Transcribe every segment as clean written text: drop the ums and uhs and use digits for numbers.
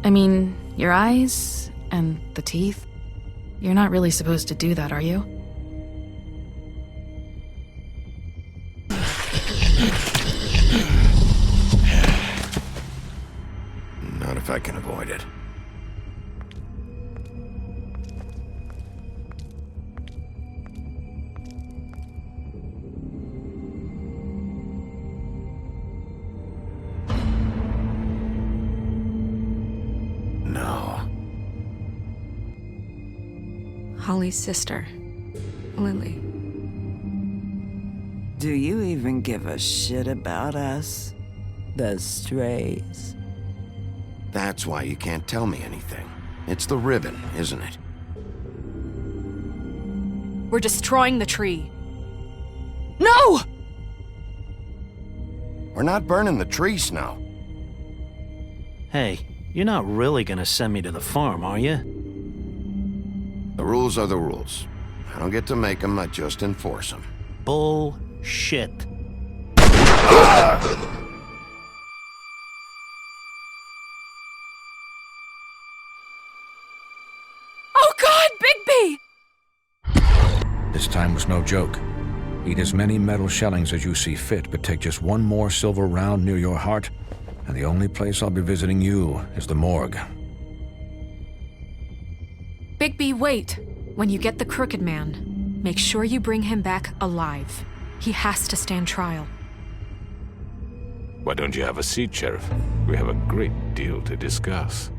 I mean, your eyes and the teeth. You're not really supposed to do that, are you? Not if I can avoid it. No. Holly's sister, Lily. Do you even give a shit about us? The strays? That's why you can't tell me anything. It's the ribbon, isn't it? We're destroying the tree. No! We're not burning the tree, Snow. Hey, you're not really gonna send me to the farm, are you? The rules are the rules. I don't get to make them, I just enforce them. Bullshit. Oh God, Bigby! This time was no joke. Eat as many metal shellings as you see fit, but take just one more silver round near your heart, and the only place I'll be visiting you is the morgue. Bigby, wait. When you get the Crooked Man, make sure you bring him back alive. He has to stand trial. Why don't you have a seat, Sheriff? We have a great deal to discuss.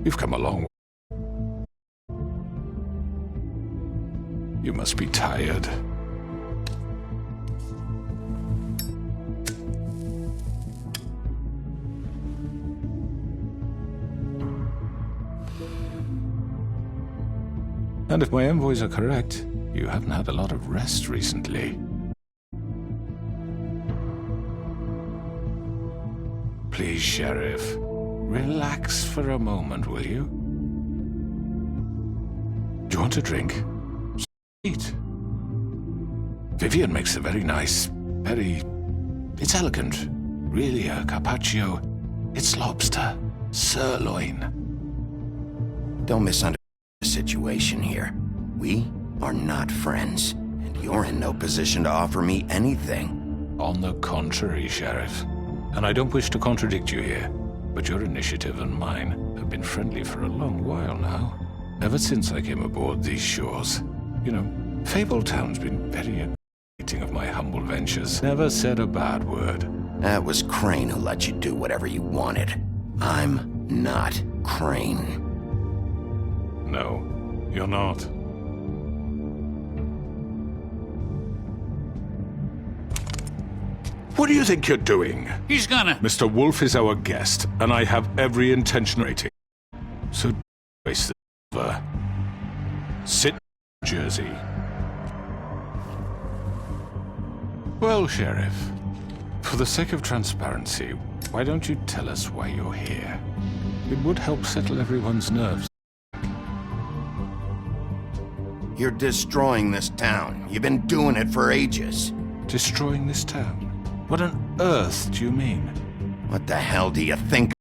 You've come a long way. You must be tired. And if my envoys are correct, you haven't had a lot of rest recently. Please, Sheriff. Relax for a moment, will you? Do you want a drink? Eat. Vivian makes a very nice, it's elegant. Really a carpaccio. It's lobster. Sirloin. Don't misunderstand the situation here. We are not friends, and you're in no position to offer me anything. On the contrary, Sheriff. And I don't wish to contradict you here. But your initiative and mine have been friendly for a long while now. Ever since I came aboard these shores. You know, Fabletown's been very accepting of my humble ventures. Never said a bad word. That was Crane who let you do whatever you wanted. I'm not Crane. No, you're not. What do you think you're doing? He's gonna... Mr. Wolf is our guest, and I have every intention of rating. So don't waste the silver. Sit, Jersey. Well, Sheriff, for the sake of transparency, why don't you tell us why you're here? It would help settle everyone's nerves. You're destroying this town. You've been doing it for ages. Destroying this town? What on earth do you mean? What the hell do you think?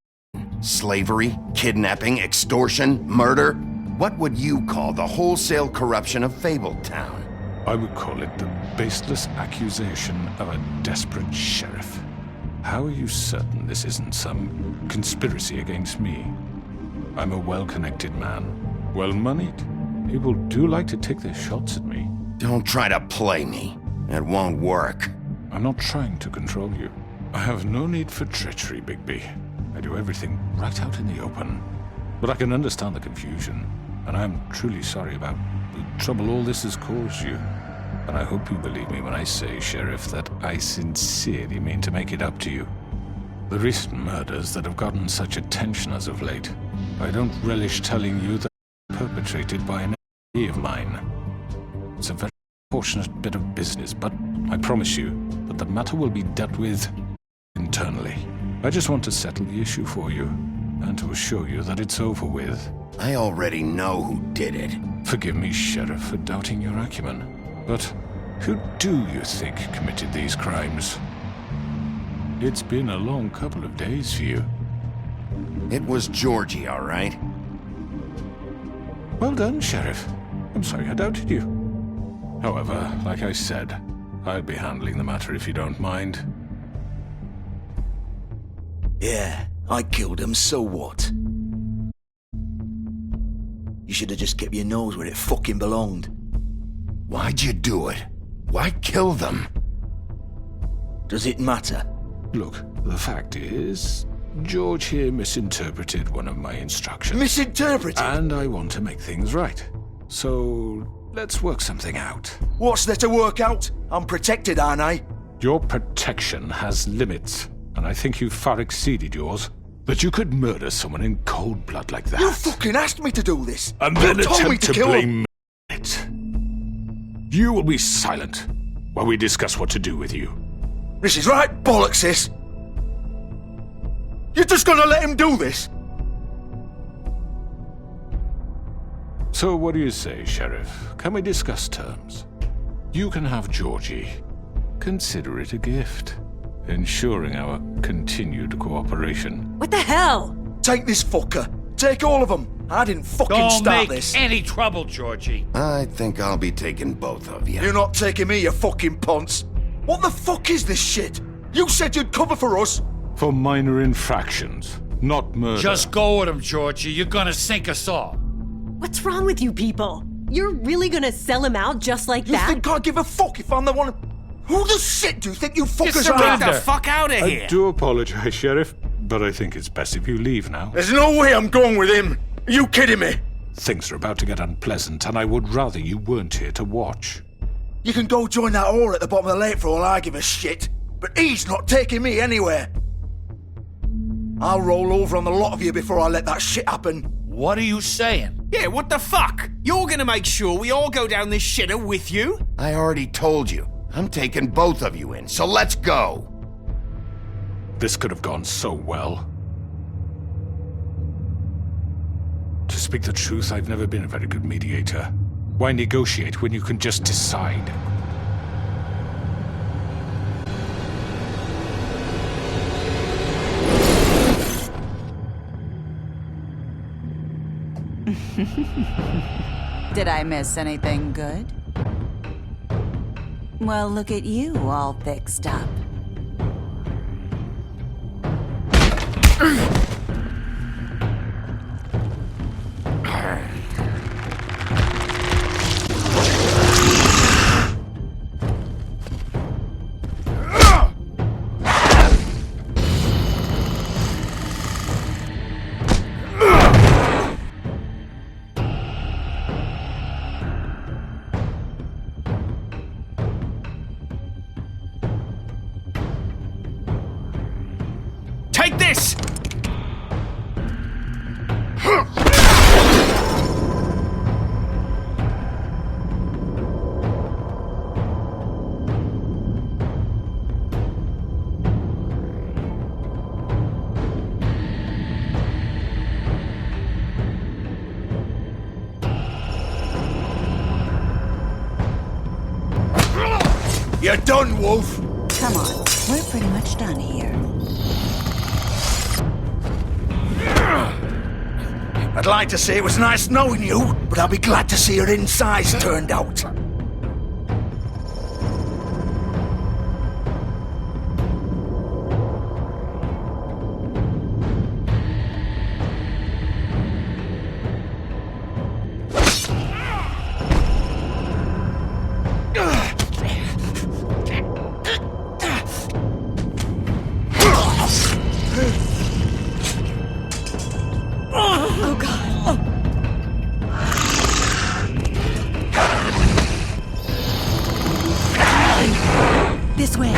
Slavery, kidnapping, extortion, murder? What would you call the wholesale corruption of Fabletown? I would call it the baseless accusation of a desperate sheriff. How are you certain this isn't some conspiracy against me? I'm a well-connected man, well-moneyed. People do like to take their shots at me. Don't try to play me. It won't work. I'm not trying to control you. I have no need for treachery, Bigby. I do everything right out in the open. But I can understand the confusion, and I'm truly sorry about the trouble all this has caused you. And I hope you believe me when I say, Sheriff, that I sincerely mean to make it up to you. The recent murders that have gotten such attention as of late, I don't relish telling you that they were perpetrated by an enemy of mine. It's a very unfortunate bit of business, but I promise you that the matter will be dealt with internally. I just want to settle the issue for you, and to assure you that it's over with. I already know who did it. Forgive me, Sheriff, for doubting your acumen. But who do you think committed these crimes? It's been a long couple of days for you. It was Georgie, all right? Well done, Sheriff. I'm sorry I doubted you. However, like I said, I'll be handling the matter if you don't mind. Yeah, I killed him, so what? You should have just kept your nose where it fucking belonged. Why'd you do it? Why kill them? Does it matter? Look, the fact is, George here misinterpreted one of my instructions. Misinterpreted? And I want to make things right. So, let's work something out. What's there to work out? I'm protected, aren't I? Your protection has limits, and I think you've far exceeded yours. That you could murder someone in cold blood like that. You fucking asked me to do this! And then You told me attempt to to kill him! blame me for it. You will be silent while we discuss what to do with you. This is right bollocks, this! You're just gonna let him do this? So what do you say, Sheriff? Can we discuss terms? You can have Georgie. Consider it a gift, ensuring our continued cooperation. What the hell? Take this fucker. Take all of them. I didn't fucking Don't start make this. any trouble, Georgie. I think I'll be taking both of you. You're not taking me, you fucking ponce. What the fuck is this shit? You said you'd cover for us. For minor infractions, not murder. Just go with him, Georgie. You're gonna sink us all. What's wrong with you people? You're really gonna sell him out just like You that? think I give a fuck if I'm the one? Who the shit do you think you fuckers surrender. are? Get the fuck out of I do apologize, Sheriff, but I think it's best if you leave now. There's no way I'm going with him. Are you kidding me? Things are about to get unpleasant, and I would rather you weren't here to watch. You can go join that whore at the bottom of the lake for all I give a shit. But he's not taking me anywhere. I'll roll over on the lot of you before I let that shit happen. What are you saying? Yeah, what the fuck? You're gonna make sure we all go down this shitter with you? I already told you. I'm taking both of you in, so let's go. This could have gone so well. To speak the truth, I've never been a very good mediator. Why negotiate when you can just decide? Did I miss anything good? Well, look at you, all fixed up. Take this! You're done, Wolf. Come on, we're pretty much done here. I'd like to say it was nice knowing you, but I'll be glad to see your insides turned out. Oh, God. This way.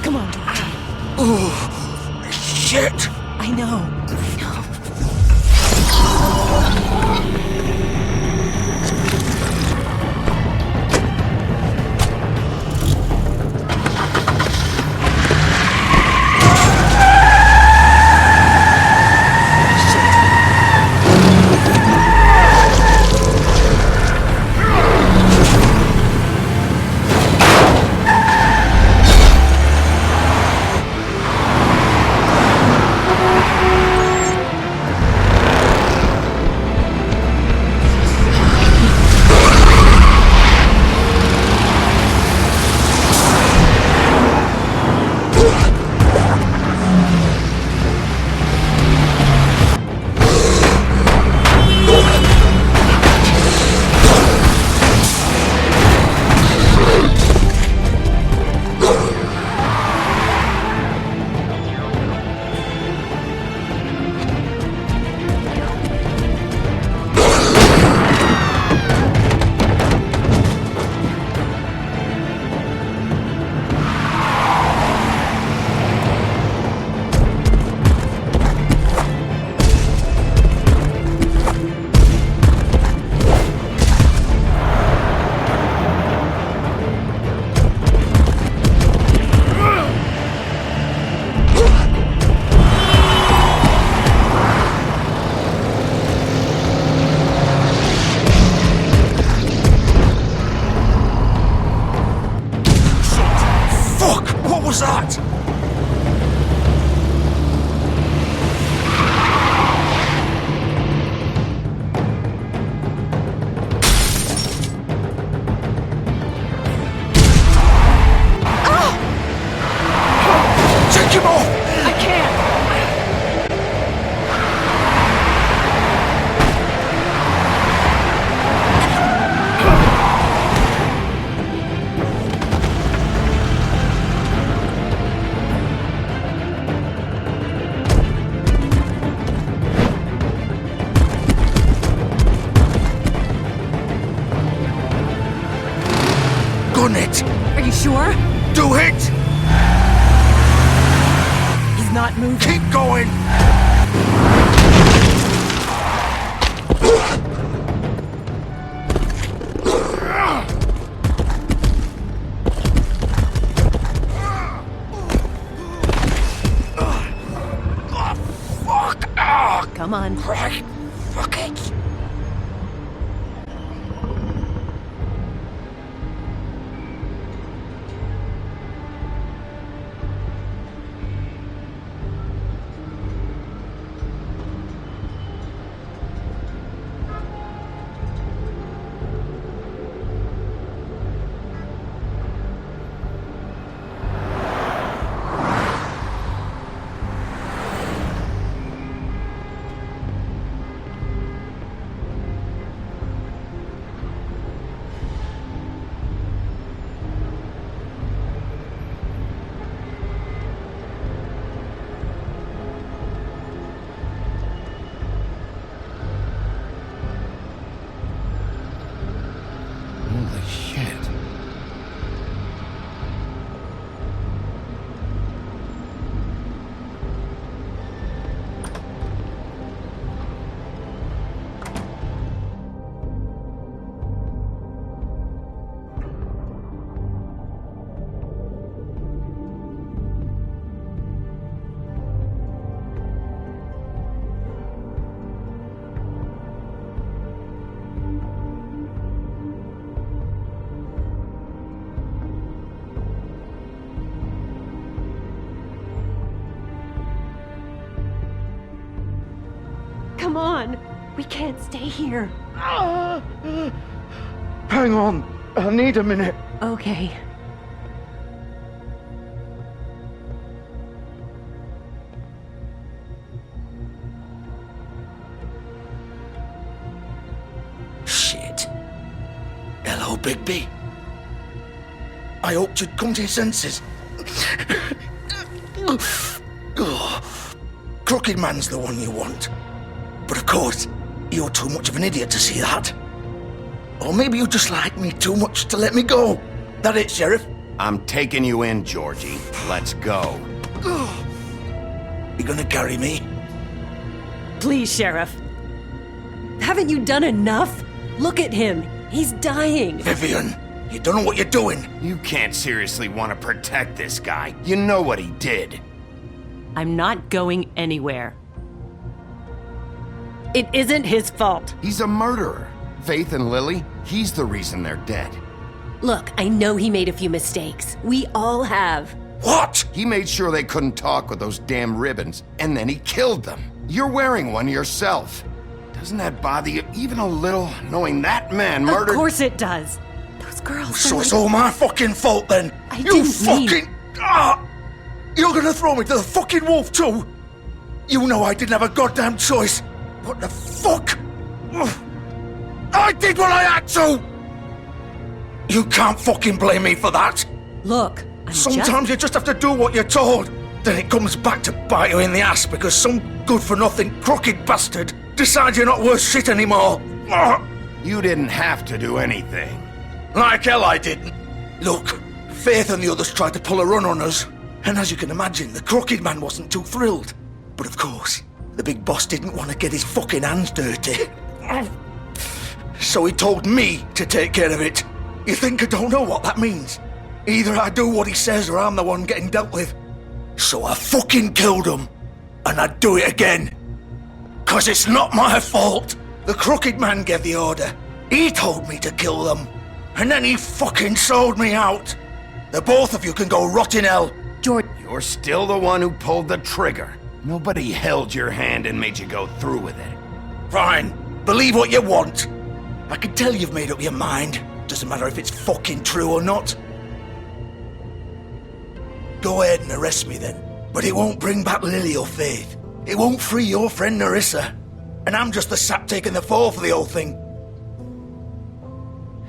Come on, George. Oh, shit! I know. What was that? Take him off! I can't! Gun it! Are you sure? Do it! He's not moving. Keep going! Fuck! Come on. Right. Fuck it! Come on. We can't stay here. Hang on. I need a minute. Okay. Shit. Hello, Bigby. I hoped you'd come to your senses. Crooked Man's the one you want. But of course, you're too much of an idiot to see that. Or maybe you just like me too much to let me go. That it, Sheriff? I'm taking you in, Georgie. Let's go. You gonna carry me? Please, Sheriff. Haven't you done enough? Look at him. He's dying. Vivian, you don't know what you're doing. You can't seriously want to protect this guy. You know what he did. I'm not going anywhere. It isn't his fault. He's a murderer. Faith and Lily, he's the reason they're dead. Look, I know he made a few mistakes. We all have. What? He made sure they couldn't talk with those damn ribbons, and then he killed them. You're wearing one yourself. Doesn't that bother you even a little, knowing that man murdered— Of course it does. Those girls— So it's all my fucking fault then? You fucking— You're gonna throw me to the fucking wolf too? You know I didn't have a goddamn choice. What the fuck? I did what I had to! You can't fucking blame me for that. Look, Sometimes you just have to do what you're told. Then it comes back to bite you in the ass because some good-for-nothing crooked bastard decides you're not worth shit anymore. You didn't have to do anything. Like hell I didn't. Look, Faith and the others tried to pull a run on us. And as you can imagine, the Crooked Man wasn't too thrilled. But of course, the big boss didn't want to get his fucking hands dirty. So he told me to take care of it. You think I don't know what that means? Either I do what he says or I'm the one getting dealt with. So I fucking killed him. And I'd do it again. 'Cause it's not my fault. The Crooked Man gave the order. He told me to kill them. And then he fucking sold me out. The both of you can go rot in hell. You're still the one who pulled the trigger. Nobody held your hand and made you go through with it. Fine. Believe what you want. I can tell you've made up your mind. Doesn't matter if it's fucking true or not. Go ahead and arrest me then. But it won't bring back Lily or Faith. It won't free your friend Narissa. And I'm just the sap taking the fall for the whole thing.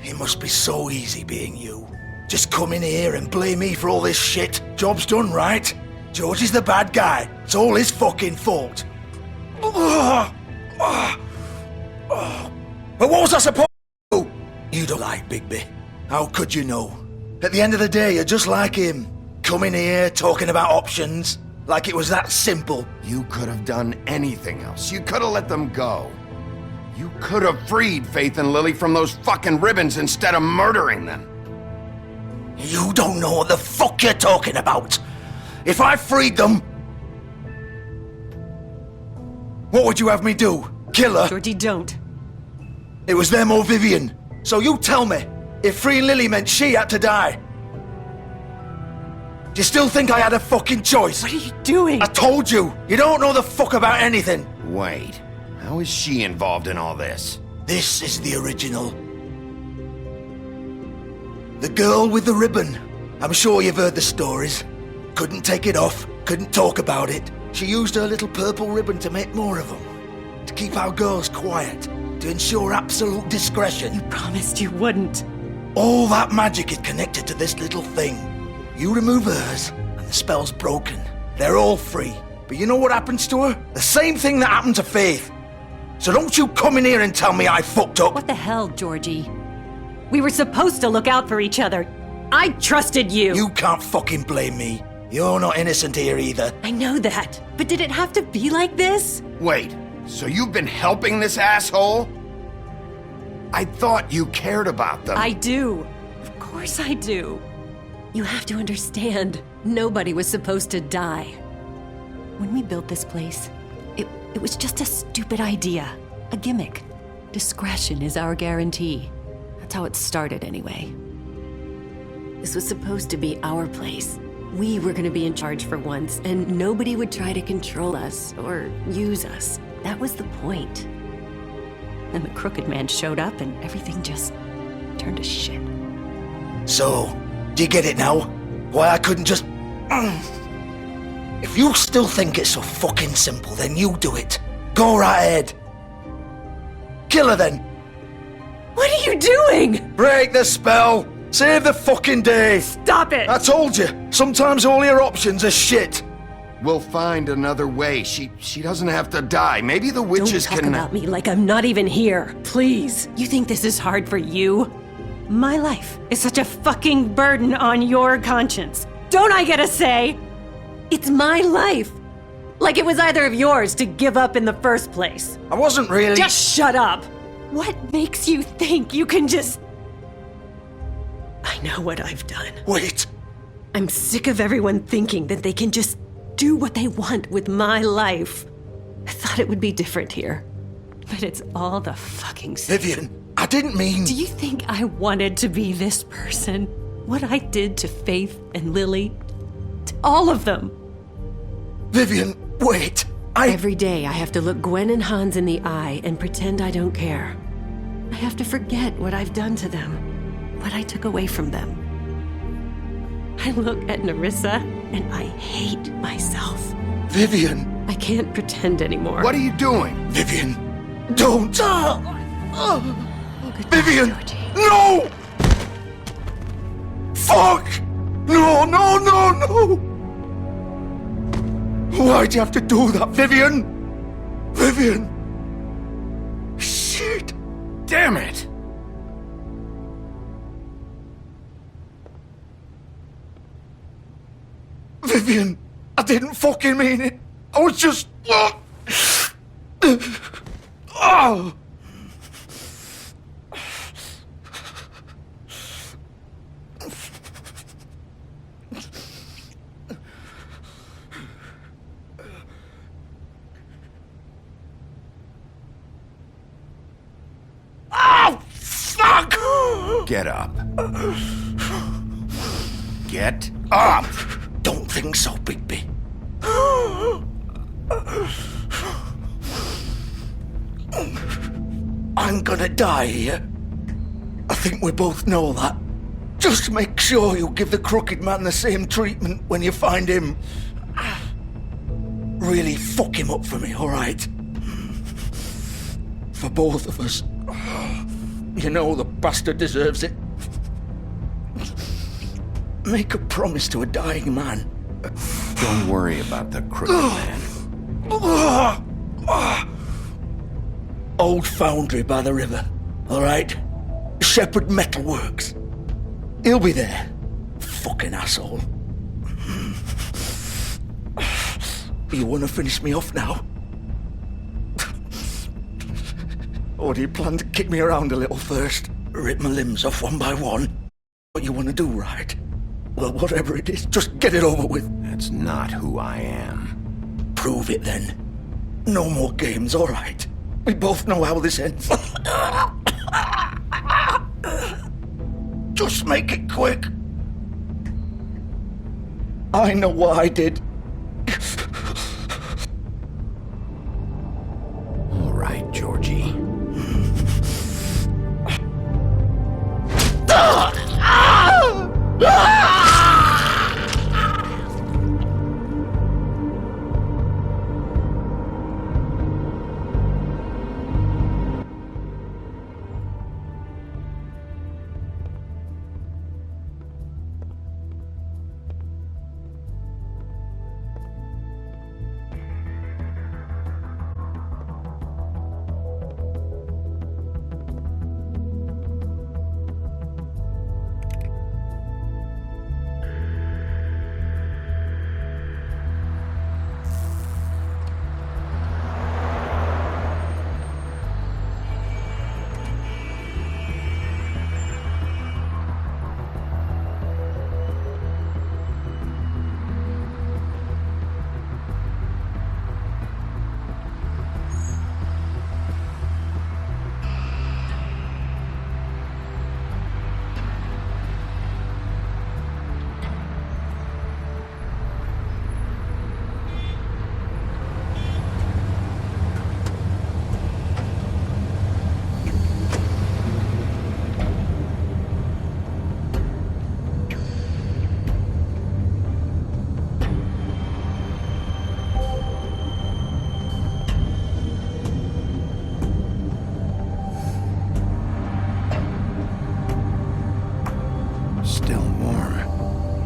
It must be so easy being you. Just come in here and blame me for all this shit. Job's done, right? George is the bad guy. It's all his fucking fault. But what was I supposed to do? You don't like Bigby. How could you know? At the end of the day, you're just like him. Coming here, talking about options. Like it was that simple. You could have done anything else. You could have let them go. You could have freed Faith and Lily from those fucking ribbons instead of murdering them. You don't know what the fuck you're talking about. If I freed them, what would you have me do? Kill her? Georgie, don't. It was them or Vivian. So you tell me, if freeing Lily meant she had to die, do you still think I had a fucking choice? What are you doing? I told you, you don't know the fuck about anything. Wait, how is she involved in all this? This is the original. The girl with the ribbon. I'm sure you've heard the stories. Couldn't take it off, couldn't talk about it. She used her little purple ribbon to make more of them. To keep our girls quiet. To ensure absolute discretion. You promised you wouldn't. All that magic is connected to this little thing. You remove hers, and the spell's broken. They're all free. But you know what happens to her? The same thing that happened to Faith. So don't you come in here and tell me I fucked up. What the hell, Georgie? We were supposed to look out for each other. I trusted you. You can't fucking blame me. You're not innocent here either. I know that. But did it have to be like this? Wait, so you've been helping this asshole? I thought you cared about them. I do. Of course I do. You have to understand, nobody was supposed to die. When we built this place, it was just a stupid idea. A gimmick. Discretion is our guarantee. That's how it started anyway. This was supposed to be our place. We were gonna be in charge for once, and nobody would try to control us or use us. That was the point. Then the Crooked Man showed up and everything just turned to shit. So, do you get it now? Why I couldn't just... If you still think it's so fucking simple, then you do it. Go right ahead. Kill her then. What are you doing? Break the spell. Save the fucking day. Stop it. I told you, sometimes all your options are shit. We'll find another way. She doesn't have to die. Maybe the witches Don't talk can... about me like I'm not even here. Please. You think this is hard for you? My life is such a fucking burden on your conscience. Don't I get a say? It's my life. Like it was either of yours to give up in the first place. I wasn't really... Just shut up. What makes you think you can just... I know what I've done. Wait. I'm sick of everyone thinking that they can just do what they want with my life. I thought it would be different here. But it's all the fucking same. Vivian, I didn't mean... Do you think I wanted to be this person? What I did to Faith and Lily? To all of them? Vivian, wait. Every day I have to look Gwen and Hans in the eye and pretend I don't care. I have to forget what I've done to them, what I took away from them. I look at Nerissa and I hate myself. Vivian. I can't pretend anymore. What are you doing? Vivian, don't. Vivian, Georgie. no! Fuck! No, no, no, no! Why'd you have to do that, Vivian? Vivian! Shit! Damn it! Vivian, I didn't fucking mean it. I was just... Oh! Fuck! Get up. Get up! Don't think so, Bigby. I'm gonna die here. I think we both know that. Just make sure you give the Crooked Man the same treatment when you find him. Really fuck him up for me, alright? For both of us. You know the bastard deserves it. Make a promise to a dying man. Don't worry about the Crooked Man. Old foundry by the river, alright? Shepherd Metalworks. He'll be there. Fucking asshole. You wanna finish me off now? Or do you plan to kick me around a little first? Rip my limbs off one by one? What you wanna do, right? Well, whatever it is, just get it over with. That's not who I am. Prove it then. No more games, alright? We both know how this ends. Just make it quick. I know what I did. All right, Georgie.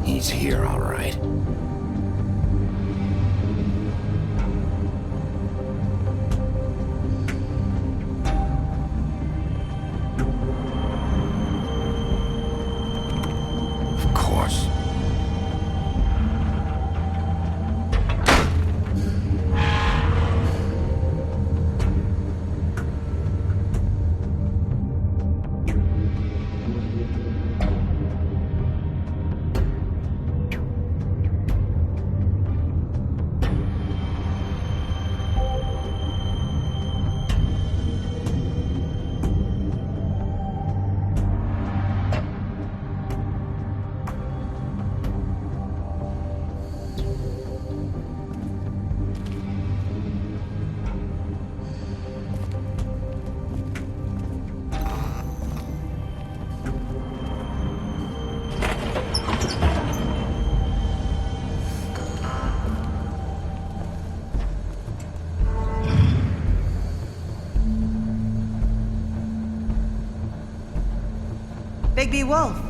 He's here, all right. Of course. Bigby Wolf.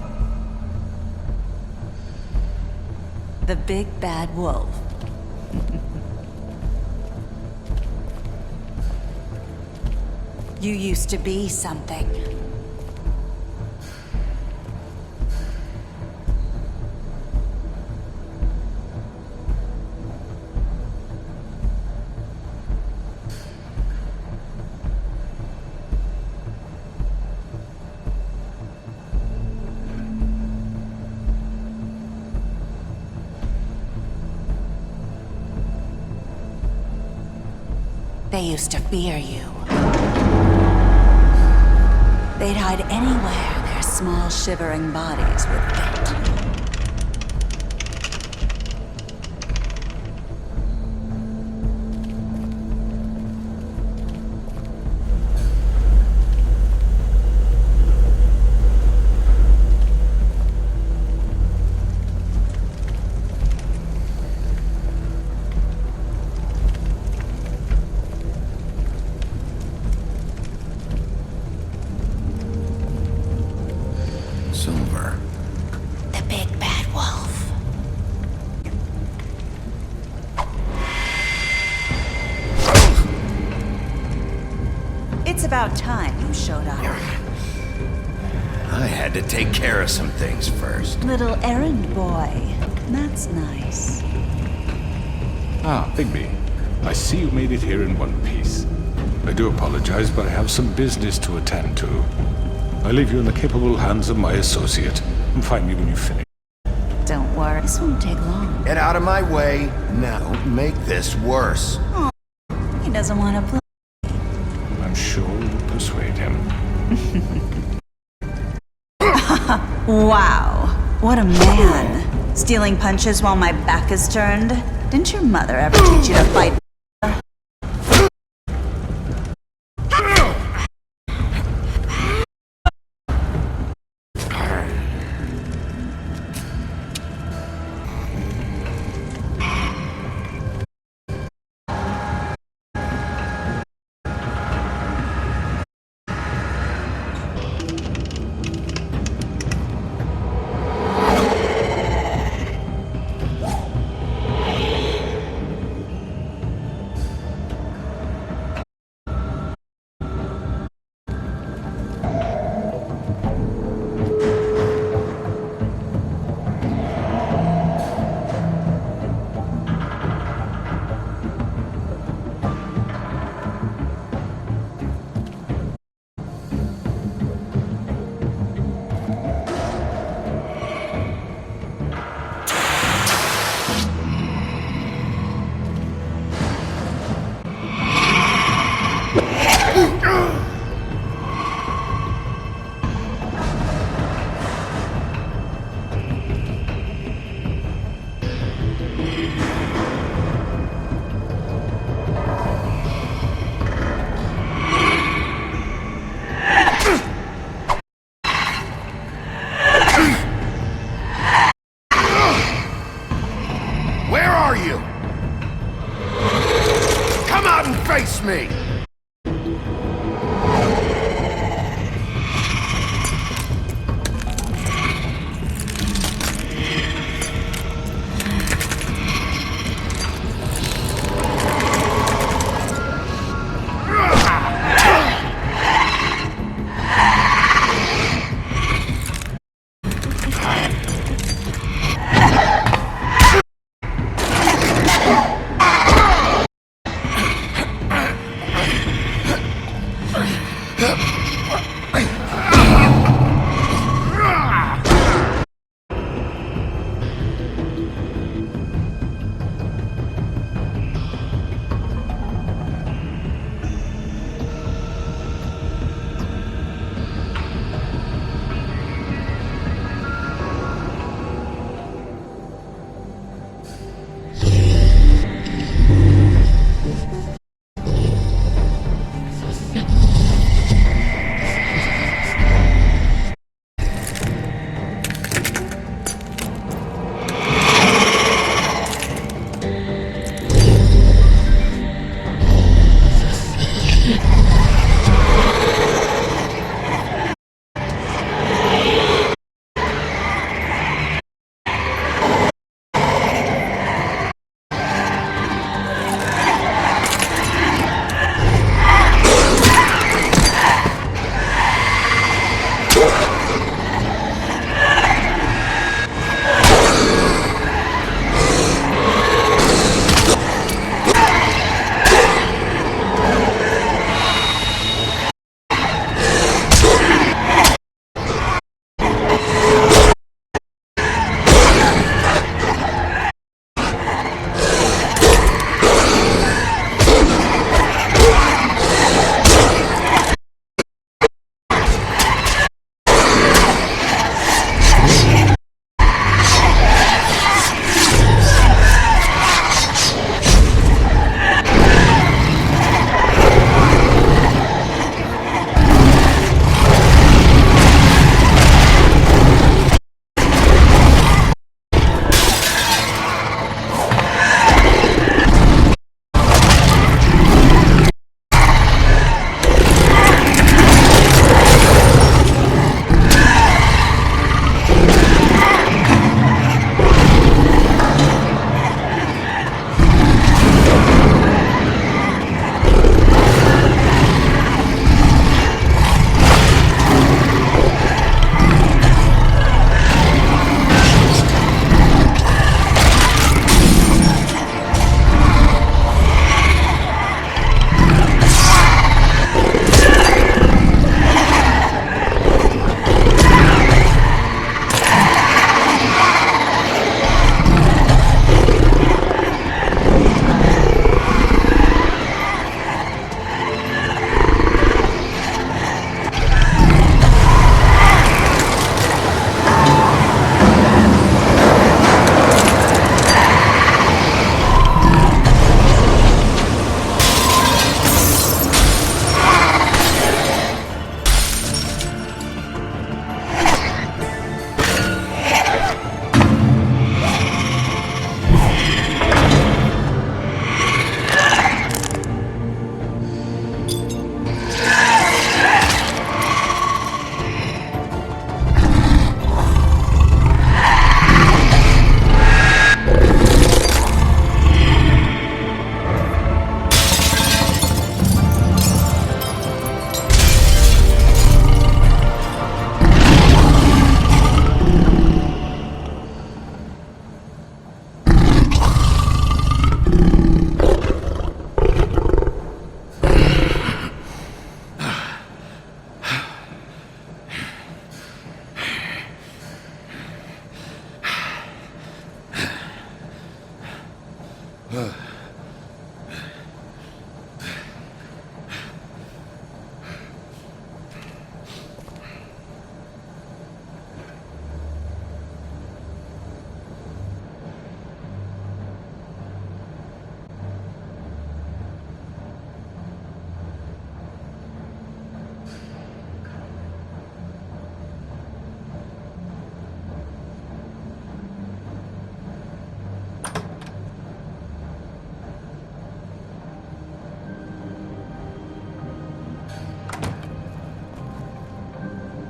The big bad wolf. You used to be something. They used to fear you. They'd hide anywhere their small, shivering bodies would fit. Silver. The big bad wolf. It's about time you showed up. I had to take care of some things first. Little errand boy. That's nice. Ah, Bigby. I see you made it here in one piece. I do apologize, but I have some business to attend to. I leave you in the capable hands of my associate. And find me when you finish. Don't worry, this won't take long. Get out of my way. Now, don't make this worse. Oh, he doesn't want to play. I'm sure you'll persuade him. Wow, what a man. Stealing punches while my back is turned. Didn't your mother ever teach you to fight? Where are you? Come out and face me!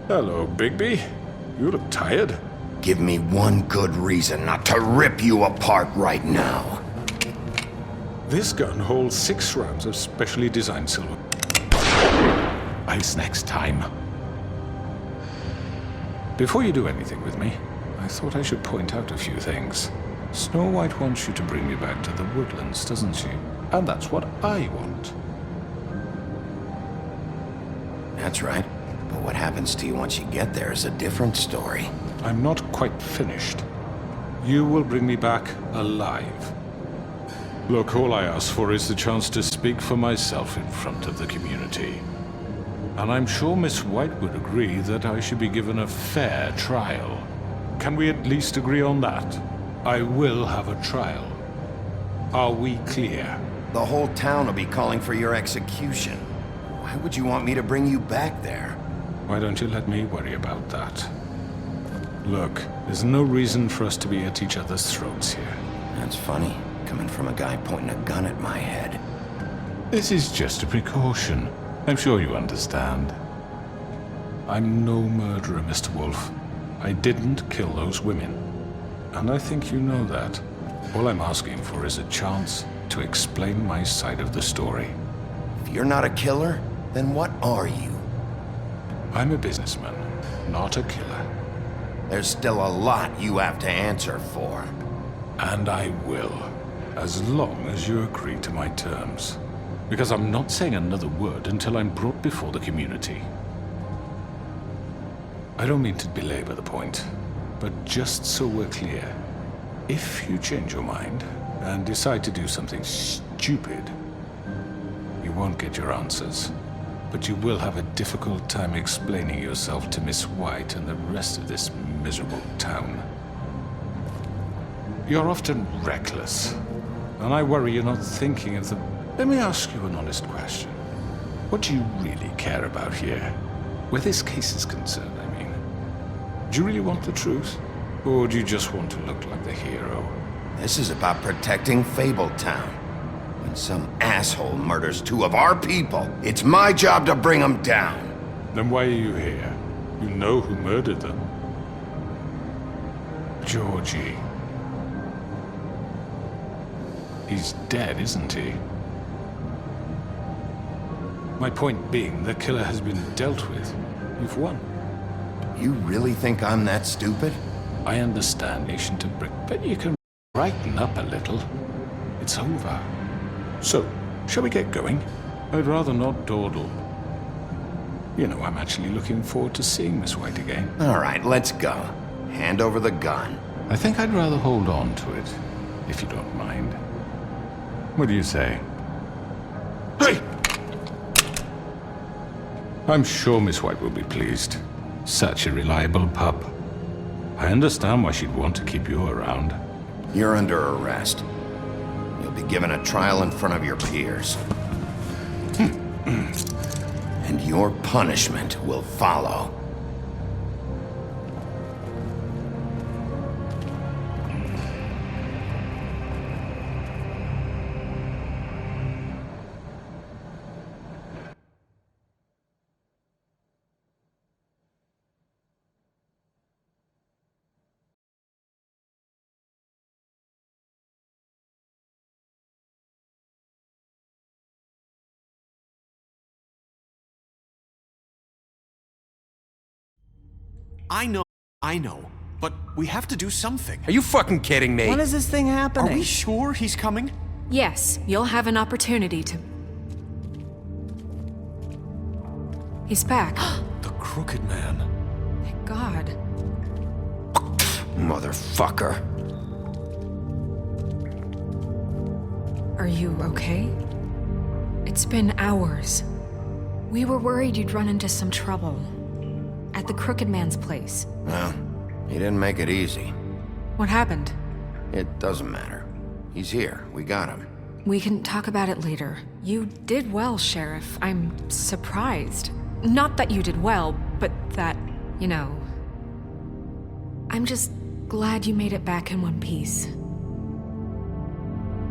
Hello, Bigby. You look tired. Give me one good reason not to rip you apart right now. This gun holds 6 rounds of specially designed silver. Ice next time. Before you do anything with me, I thought I should point out a few things. Snow White wants you to bring me back to the woodlands, doesn't she? And that's what I want. That's right. But what happens to you once you get there is a different story. I'm not quite finished. You will bring me back alive. Look, all I ask for is the chance to speak for myself in front of the community. And I'm sure Miss White would agree that I should be given a fair trial. Can we at least agree on that? I will have a trial. Are we clear? The whole town will be calling for your execution. Why would you want me to bring you back there? Why don't you let me worry about that? Look, there's no reason for us to be at each other's throats here. That's funny, coming from a guy pointing a gun at my head. This is just a precaution. I'm sure you understand. I'm no murderer, Mr. Wolf. I didn't kill those women. And I think you know that. All I'm asking for is a chance to explain my side of the story. If you're not a killer, then what are you? I'm a businessman, not a killer. There's still a lot you have to answer for. And I will, as long as you agree to my terms. Because I'm not saying another word until I'm brought before the community. I don't mean to belabor the point, but just so we're clear, if you change your mind and decide to do something stupid, you won't get your answers. But you will have a difficult time explaining yourself to Miss White and the rest of this miserable town. You're often reckless, and I worry you're not thinking of the... Let me ask you an honest question. What do you really care about here? Where this case is concerned, I mean. Do you really want the truth? Or do you just want to look like the hero? This is about protecting Fabletown. When some asshole murders 2 of our people, it's my job to bring them down. Then why are you here? You know who murdered them. Georgie. He's dead, isn't he? My point being, the killer has been dealt with. You've won. You really think I'm that stupid? I understand Nation to Brick, but you can brighten up a little. It's over. So, shall we get going? I'd rather not dawdle. You know, I'm actually looking forward to seeing Miss White again. All right, let's go. Hand over the gun. I think I'd rather hold on to it, if you don't mind. What do you say? Hey! I'm sure Miss White will be pleased. Such a reliable pup. I understand why she'd want to keep you around. You're under arrest. You'll be given a trial in front of your peers. And your punishment will follow. I know, but we have to do something. Are you fucking kidding me? When is this thing happening? Are we sure he's coming? Yes, you'll have an opportunity to... He's back. The Crooked Man. Thank God. Motherfucker. Are you okay? It's been hours. We were worried you'd run into some trouble. At the Crooked Man's place. Well, he didn't make it easy. What happened? It doesn't matter. He's here. We got him. We can talk about it later. You did well, Sheriff. I'm surprised. Not that you did well, but that, you know... I'm just glad you made it back in one piece.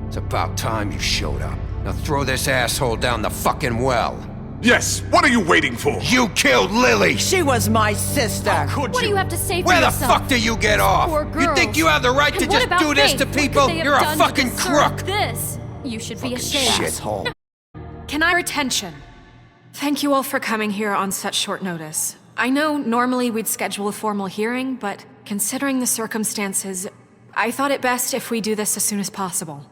It's about time you showed up. Now throw this asshole down the fucking well. Yes, what are you waiting for? You killed Lily! She was my sister. What do you have to say for Where the yourself? fuck do you get off? Poor You think girls. you have the right to And what just about do this Faith? to What could people? they have You're a done to fucking deserve crook! This. You should be ashamed. Shithole. Can I retention? Thank you all for coming here on such short notice. I know normally we'd schedule a formal hearing, but considering the circumstances, I thought it best if we do this as soon as possible.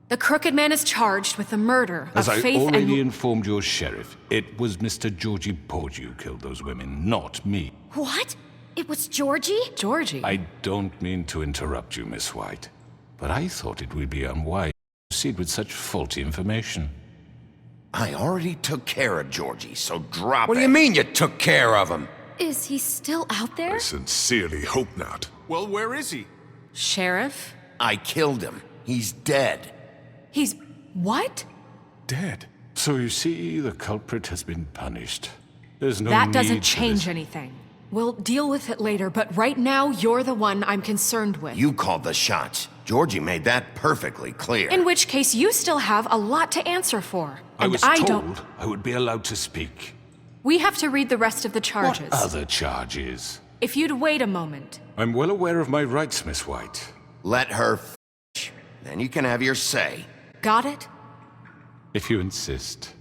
The Crooked Man is charged with the murder As of I Faith already and... informed your sheriff, it was Mr. Georgie Porgy who killed those women, not me. What? It was Georgie? Georgie? I don't mean to interrupt you, Miss White, but I thought it would be unwise to proceed with such faulty information. I already took care of Georgie, so drop it. What do you mean you took care of him? Is he still out there? I sincerely hope not. Well, where is he? Sheriff? I killed him. He's dead. He's... what? Dead. So you see, the culprit has been punished. There's no That need doesn't for change this. anything. We'll deal with it later, but right now, you're the one I'm concerned with. You called the shots. Georgie made that perfectly clear. In which case, you still have a lot to answer for. I And was I told don't... I would be allowed to speak. We have to read the rest of the charges. What other charges? If you'd wait a moment. I'm well aware of my rights, Miss White. Let her finish. Then you can have your say. Got it? If you insist.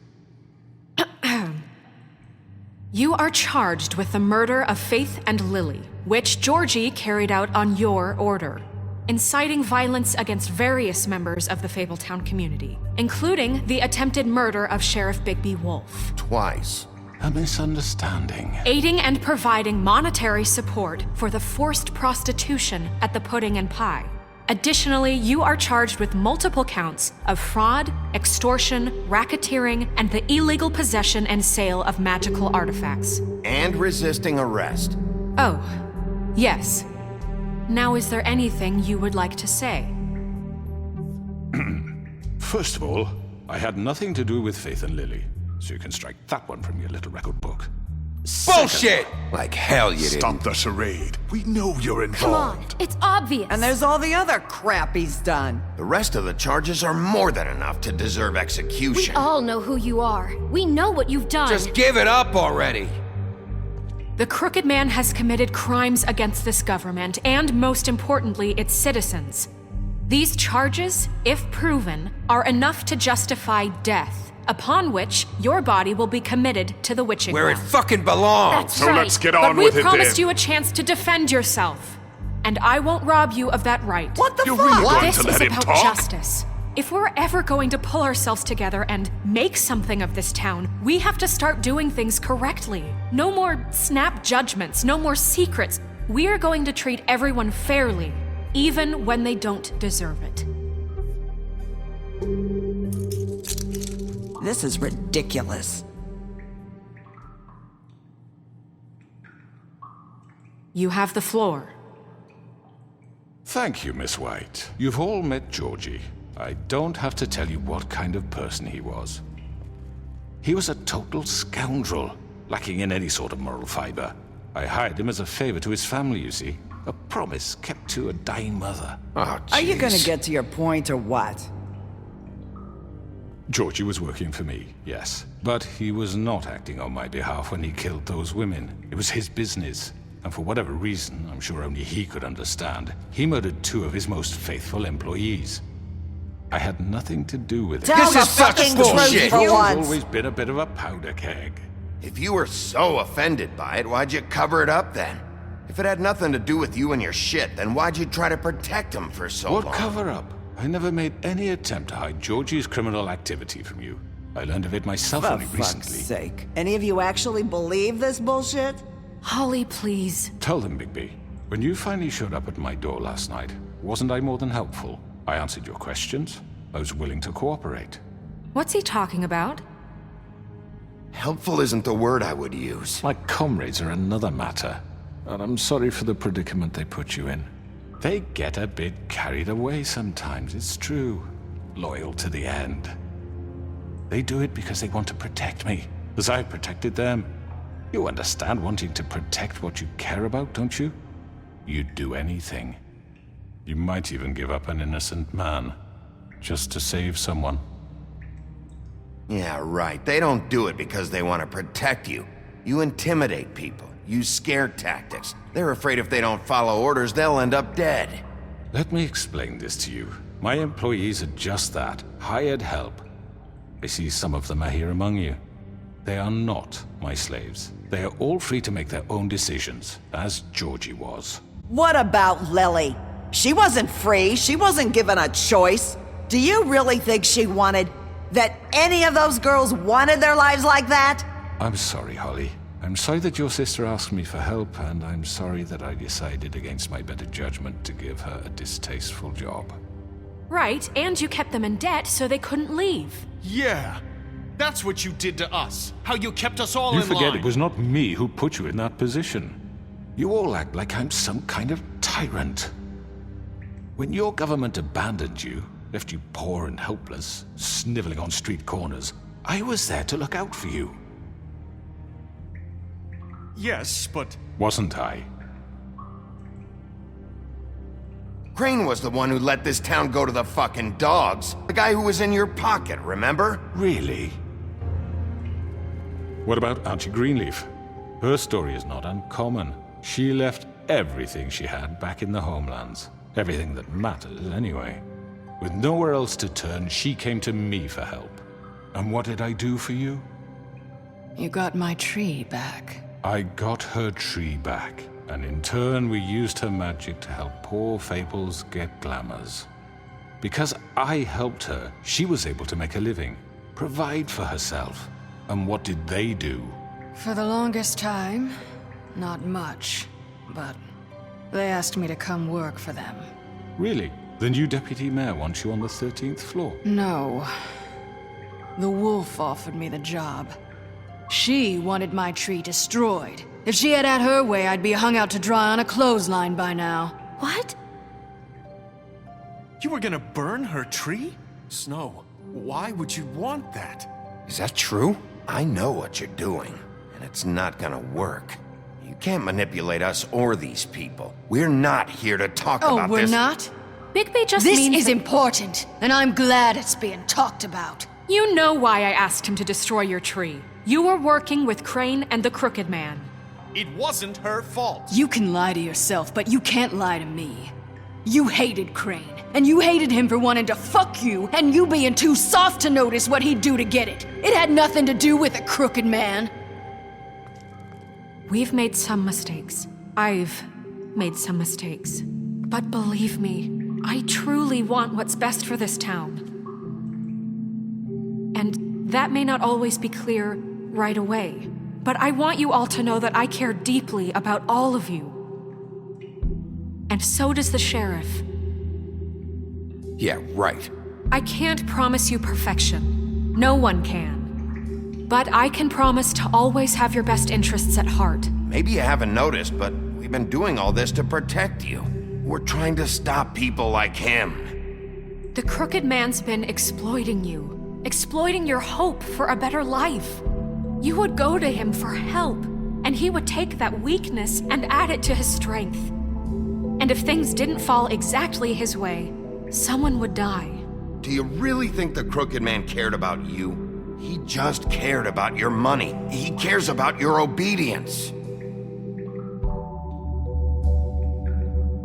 You are charged with the murder of Faith and Lily, which Georgie carried out on your order, inciting violence against various members of the Fabletown community, including the attempted murder of Sheriff Bigby Wolf. Twice. A misunderstanding. Aiding and providing monetary support for the forced prostitution at the Pudding and Pie. Additionally, you are charged with multiple counts of fraud, extortion, racketeering, and the illegal possession and sale of magical artifacts. And resisting arrest. Oh, yes. Now, is there anything you would like to say? First of all, I had nothing to do with Faith and Lily, so you can strike that one from your little record book. Bullshit! Like hell you didn't. Stop the charade. We know you're Come on, involved. it's obvious. And there's all the other crap he's done. The rest of the charges are more than enough to deserve We execution. all know who you are. We know what you've done. Just give it up already. The Crooked Man has committed crimes against this government and, most importantly, its citizens. These charges, if proven, are enough to justify death, upon which your body will be committed to the witching Where it well. fucking belongs. That's So right. let's get But on we with it promised then. you a chance to defend yourself, and I won't rob you of that right. What the You're fuck? really going This to is let him about talk? justice. If we're ever going to pull ourselves together and make something of this town, we have to start doing things correctly. No more snap judgments, no more secrets. We are going to treat everyone fairly, even when they don't deserve it. This is ridiculous. You have the floor. Thank you, Miss White. You've all met Georgie. I don't have to tell you what kind of person he was. He was a total scoundrel, lacking in any sort of moral fiber. I hired him as a favor to his family, you see. A promise kept to a dying mother. Oh, Are you gonna jeez. get to your point or what? Georgie was working for me, yes. But he was not acting on my behalf when he killed those women. It was his business. And for whatever reason, I'm sure only he could understand, he murdered 2 of his most faithful employees. I had nothing to do with it. Tell the fucking truth bullshit. for He's once. always been a bit of a powder keg. If you were so offended by it, why'd you cover it up then? If it had nothing to do with you and your shit, then why'd you try to protect him for so long? What cover up? I never made any attempt to hide Georgie's criminal activity from you. I learned of it myself For only fuck's recently. sake. Any of you actually believe this bullshit? Holly, please. Tell them, Bigby. When you finally showed up at my door last night, wasn't I more than helpful? I answered your questions. I was willing to cooperate. What's he talking about? Helpful isn't the word I would use. My comrades are another matter, and I'm sorry for the predicament they put you in. They get a bit carried away sometimes, it's true. Loyal to the end. They do it because they want to protect me, as I protected them. You understand wanting to protect what you care about, don't you? You'd do anything. You might even give up an innocent man, just to save someone. Yeah, right. They don't do it because they want to protect you. You intimidate people, use scare tactics. They're afraid if they don't follow orders, they'll end up dead. Let me explain this to you. My employees are just that, hired help. I see some of them are here among you. They are not my slaves. They are all free to make their own decisions, as Georgie was. What about Lily? She wasn't free. She wasn't given a choice. Do you really think she wanted... that any of those girls wanted their lives like that? I'm sorry, Holly. I'm sorry that your sister asked me for help, and I'm sorry that I decided against my better judgment to give her a distasteful job. Right, and you kept them in debt so they couldn't leave. Yeah. That's what you did to us. How you kept us all in line. You forget it was not me who put you in that position. You all act like I'm some kind of tyrant. When your government abandoned you, left you poor and helpless, sniveling on street corners, I was there to look out for you. Yes, but... Wasn't I? Crane was the one who let this town go to the fucking dogs. The guy who was in your pocket, remember? Really? What about Auntie Greenleaf? Her story is not uncommon. She left everything she had back in the homelands. Everything that matters, anyway. With nowhere else to turn, she came to me for help. And what did I do for you? You got my tree back. I got her tree back, and in turn we used her magic to help poor Fables get glamours. Because I helped her, she was able to make a living, provide for herself. And what did they do? For the longest time, not much, but they asked me to come work for them. Really? The new deputy mayor wants you on the 13th floor? No. The wolf offered me the job. She wanted my tree destroyed. If she had her way, I'd be hung out to dry on a clothesline by now. What? You were gonna burn her tree? Snow, why would you want that? Is that true? I know what you're doing, and it's not gonna work. You can't manipulate us or these people. We're not here to talk about this. Oh, we're not? Bigby just This means is that- important, and I'm glad it's being talked about. You know why I asked him to destroy your tree. You were working with Crane and the Crooked Man. It wasn't her fault. You can lie to yourself, but you can't lie to me. You hated Crane, and you hated him for wanting to fuck you, and you being too soft to notice what he'd do to get it. It had nothing to do with the Crooked Man. We've made some mistakes. I've made some mistakes. But believe me, I truly want what's best for this town. And that may not always be clear right away, but I want you all to know that I care deeply about all of you. And so does the sheriff. Yeah, right. I can't promise you perfection. No one can. But I can promise to always have your best interests at heart. Maybe you haven't noticed, but we've been doing all this to protect you. We're trying to stop people like him. The Crooked Man's been exploiting you, exploiting your hope for a better life. You would go to him for help, and he would take that weakness and add it to his strength. And if things didn't fall exactly his way, someone would die. Do you really think the Crooked Man cared about you? He just cared about your money. He cares about your obedience.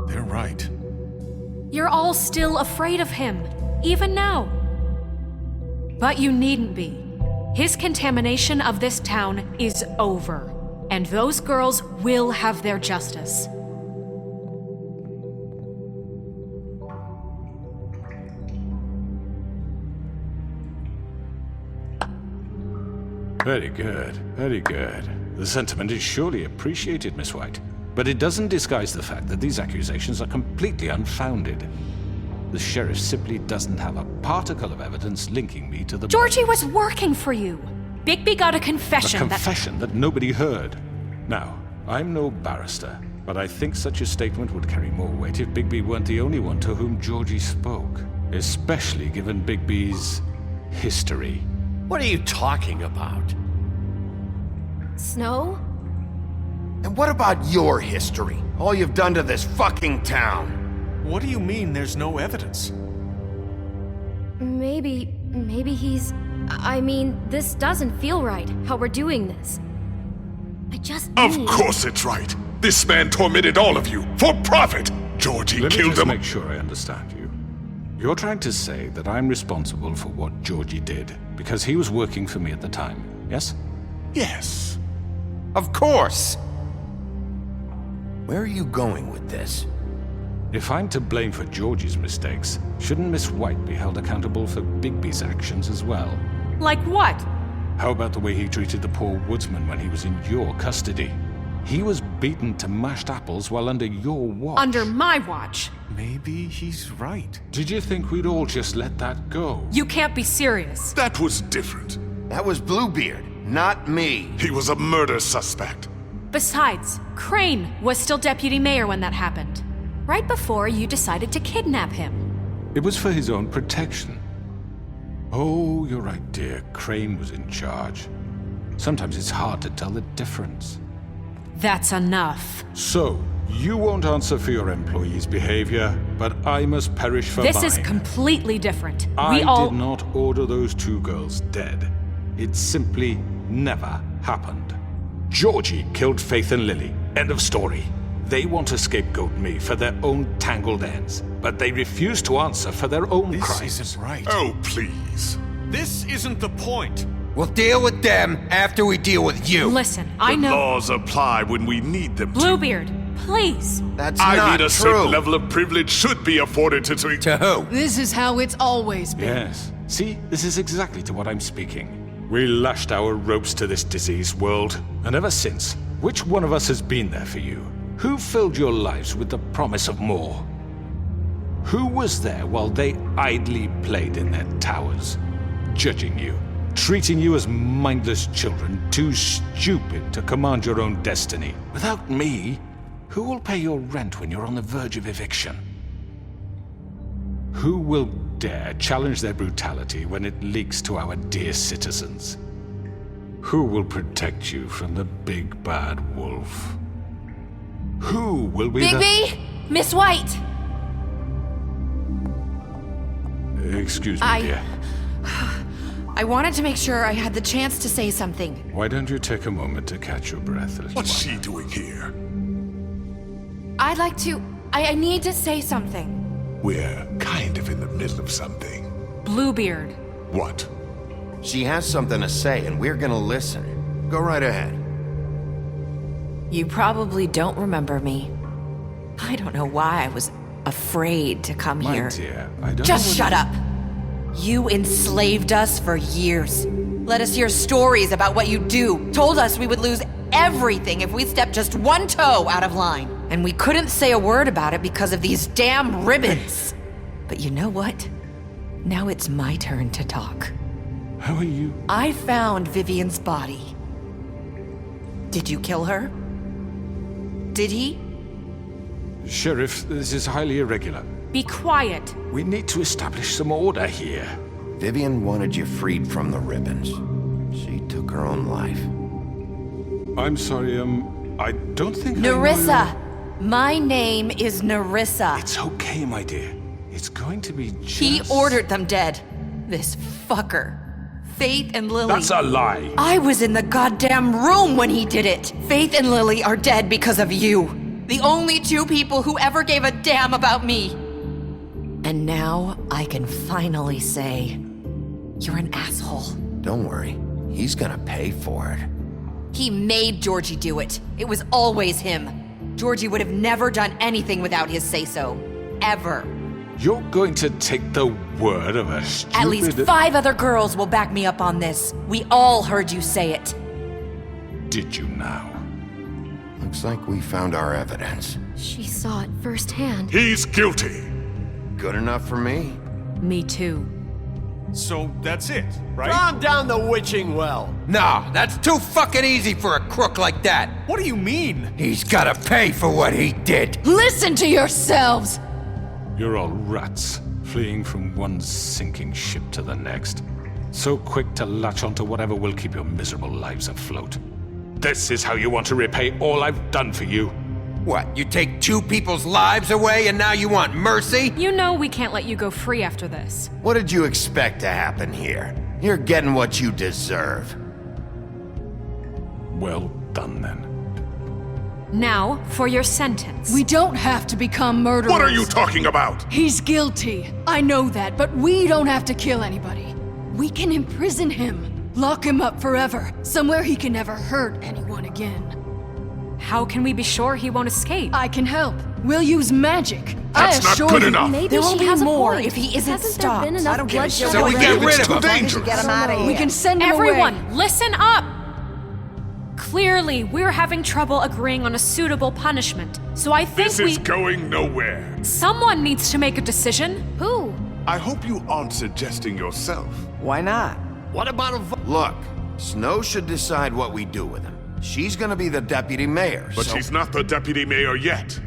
They're right. You're all still afraid of him, even now. But you needn't be. His contamination of this town is over, and those girls will have their justice. Very good, very good. The sentiment is surely appreciated, Miss White. But it doesn't disguise the fact that these accusations are completely unfounded. the sheriff simply doesn't have a particle of evidence linking me to the Georgie murders. was working for you. Bigby got a confession A confession that nobody heard. Now, I'm no barrister, but I think such a statement would carry more weight if Bigby weren't the only one to whom Georgie spoke. Especially given Bigby's history. What are you talking about? Snow? And what about your history? All you've done to this fucking town? What do you mean there's no evidence? Maybe he's... I mean, this doesn't feel right, how we're doing this. I just Of need... course it's right. This man tormented all of you for profit. Georgie Let me killed just him. make sure I understand you. You're trying to say that I'm responsible for what Georgie did because he was working for me at the time, yes? Yes. Of course! Where are you going with this? If I'm to blame for Georgie's mistakes, shouldn't Miss White be held accountable for Bigby's actions as well? Like what? How about the way he treated the poor woodsman when he was in your custody? He was beaten to mashed apples while under your watch. Under my watch. Maybe he's right. Did you think we'd all just let that go? You can't be serious. That was different. That was Bluebeard, not me. He was a murder suspect. Besides, Crane was still deputy mayor when that happened. Right before you decided to kidnap him. It was for his own protection. Oh, you're right, dear. Crane was in charge. Sometimes it's hard to tell the difference. That's enough. So, you won't answer for your employees' behavior, but I must perish for This mine. is completely different. I We all... did not order those two girls dead. It simply never happened. Georgie killed Faith and Lily. End of story. They want to scapegoat me for their own tangled ends, but they refuse to answer for their own crimes. This isn't right. Oh, please. This isn't the point. We'll deal with them after we deal with you. Listen, I The know... laws apply when we need them to. Bluebeard, please. That's I not mean, a true. certain level of privilege should be afforded to... To who? This is how it's always been. Yes. See, this is exactly to what I'm speaking. We lashed our ropes to this diseased world, and ever since, which one of us has been there for you? Who filled your lives with the promise of more? Who was there while they idly played in their towers, judging you, treating you as mindless children, too stupid to command your own destiny? Without me, who will pay your rent when you're on the verge of eviction? Who will dare challenge their brutality when it leaks to our dear citizens? Who will protect you from the big bad wolf? Who will be Bigby! Miss White! Excuse me, dear. I wanted to make sure I had the chance to say something. Why don't you take a moment to catch your breath, little What's one? she doing here? I'd like to... I need to say something. We're kind of in the middle of something. Bluebeard. What? She has something to say, and we're gonna listen. Go right ahead. You probably don't remember me. I don't know why I was afraid to come My here. dear, I don't Just know shut up! You enslaved us for years. Let us hear stories about what you do. Told us we would lose everything if we stepped just one toe out of line. And we couldn't say a word about it because of these damn ribbons. But you know what? Now it's my turn to talk. How are you? I found Vivian's body. Did you kill her? Did he? Sheriff, this is highly irregular. Be quiet. We need to establish some order here. Vivian wanted you freed from the ribbons. She took her own life. I'm sorry, I don't think Nerissa! My name is Nerissa. It's okay, my dear. It's going to be just... He ordered them dead. This fucker. Faith and Lily. That's a lie. I was in the goddamn room when he did it. Faith and Lily are dead because of you. The only two people who ever gave a damn about me. And now I can finally say, you're an asshole. Don't worry. He's gonna pay for it. He made Georgie do it. It was always him. Georgie would have never done anything without his say-so. Ever. You're going to take the word of a stupid... At least 5 other girls will back me up on this. We all heard you say it. Did you now? Looks like we found our evidence. She saw it firsthand. He's guilty. good enough for me. Me too. So that's it, right? Calm down the witching well. No, that's too fucking easy for a crook like that. What do you mean? He's gotta pay for what he did. Listen to yourselves! You're all rats, fleeing from one sinking ship to the next. So quick to latch onto whatever will keep your miserable lives afloat. This is how you want to repay all I've done for you. What, you take two people's lives away and now you want mercy? You know we can't let you go free after this. What did you expect to happen here? You're getting what you deserve. Well done, then. Now, for your sentence. We don't have to become murderers. What are you talking about? He's guilty. I know that, but we don't have to kill anybody. We can imprison him. Lock him up forever. Somewhere he can never hurt anyone again. How can we be sure he won't escape? I can help. We'll use magic. That's not good enough. Maybe There will she be has more a point. if he isn't Hasn't stopped. there been enough I don't give a bloodshed shit. So we already? get rid It's of too him. dangerous. Get him out of here. We can send him Everyone, away. listen up! Clearly, we're having trouble agreeing on a suitable punishment. So I think This is going nowhere. someone needs to make a decision. Who? I hope you aren't suggesting yourself. Why not? What about a Look, Snow should decide what we do with him. She's gonna be the deputy mayor, But so... she's not the deputy mayor yet.